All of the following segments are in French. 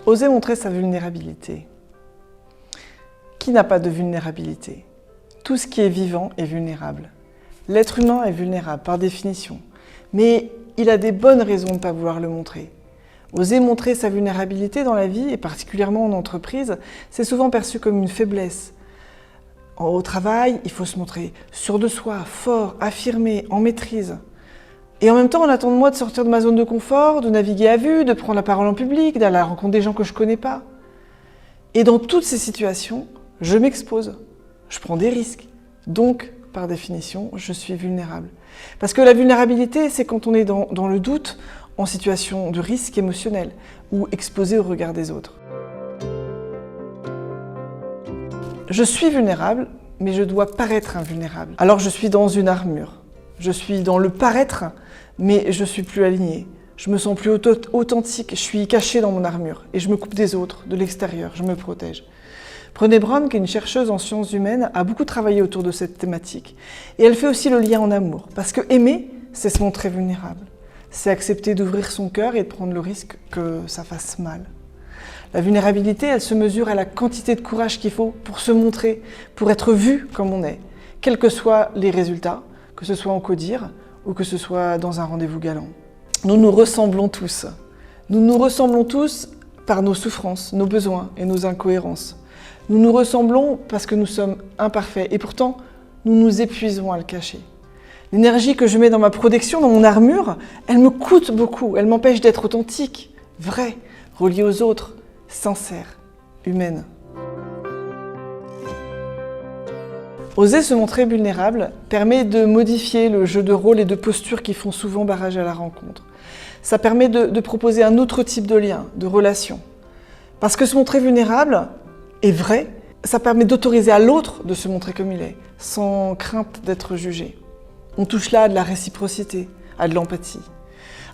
Oser montrer sa vulnérabilité. Qui n'a pas de vulnérabilité? Tout ce qui est vivant est vulnérable. L'être humain est vulnérable par définition, mais il a des bonnes raisons de ne pas vouloir le montrer. Oser montrer sa vulnérabilité dans la vie, et particulièrement en entreprise, c'est souvent perçu comme une faiblesse. Au travail, il faut se montrer sûr de soi, fort, affirmé, en maîtrise. Et en même temps, on attend de moi de sortir de ma zone de confort, de naviguer à vue, de prendre la parole en public, d'aller à la rencontre des gens que je ne connais pas. Et dans toutes ces situations, je m'expose, je prends des risques. Donc, par définition, je suis vulnérable. Parce que la vulnérabilité, c'est quand on est dans le doute, en situation de risque émotionnel ou exposé au regard des autres. Je suis vulnérable, mais je dois paraître invulnérable. Alors je suis dans une armure. Je suis dans le paraître, mais je suis plus aligné. Je me sens plus authentique, je suis caché dans mon armure et je me coupe des autres, de l'extérieur, je me protège. Brené Brown, qui est une chercheuse en sciences humaines, a beaucoup travaillé autour de cette thématique. Et elle fait aussi le lien en amour, parce que aimer, c'est se montrer vulnérable. C'est accepter d'ouvrir son cœur et de prendre le risque que ça fasse mal. La vulnérabilité, elle se mesure à la quantité de courage qu'il faut pour se montrer, pour être vu comme on est, quels que soient les résultats, que ce soit en codir ou que ce soit dans un rendez-vous galant. Nous nous ressemblons tous. Nous nous ressemblons tous par nos souffrances, nos besoins et nos incohérences. Nous nous ressemblons parce que nous sommes imparfaits et pourtant, nous nous épuisons à le cacher. L'énergie que je mets dans ma protection, dans mon armure, elle me coûte beaucoup, elle m'empêche d'être authentique, vraie, reliée aux autres, sincère, humaine. Oser se montrer vulnérable permet de modifier le jeu de rôle et de posture qui font souvent barrage à la rencontre. Ça permet de proposer un autre type de lien, de relation. Parce que se montrer vulnérable est vrai, ça permet d'autoriser à l'autre de se montrer comme il est, sans crainte d'être jugé. On touche là à de la réciprocité, à de l'empathie.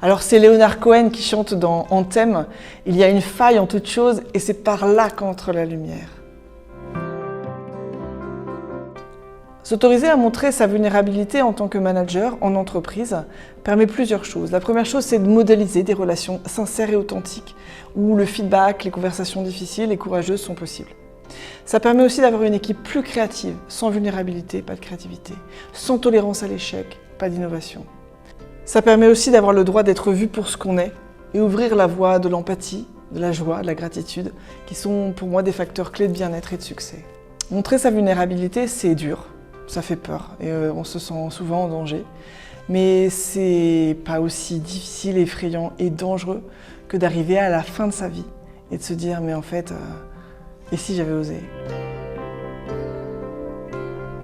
Alors c'est Leonard Cohen qui chante dans Anthem, il y a une faille en toute chose et c'est par là qu'entre la lumière. S'autoriser à montrer sa vulnérabilité en tant que manager en entreprise permet plusieurs choses. La première chose, c'est de modéliser des relations sincères et authentiques, où le feedback, les conversations difficiles et courageuses sont possibles. Ça permet aussi d'avoir une équipe plus créative, sans vulnérabilité, pas de créativité, sans tolérance à l'échec, pas d'innovation. Ça permet aussi d'avoir le droit d'être vu pour ce qu'on est et ouvrir la voie de l'empathie, de la joie, de la gratitude, qui sont pour moi des facteurs clés de bien-être et de succès. Montrer sa vulnérabilité, c'est dur, ça fait peur et on se sent souvent en danger. Mais c'est pas aussi difficile, effrayant et dangereux que d'arriver à la fin de sa vie et de se dire mais en fait, et si j'avais osé ?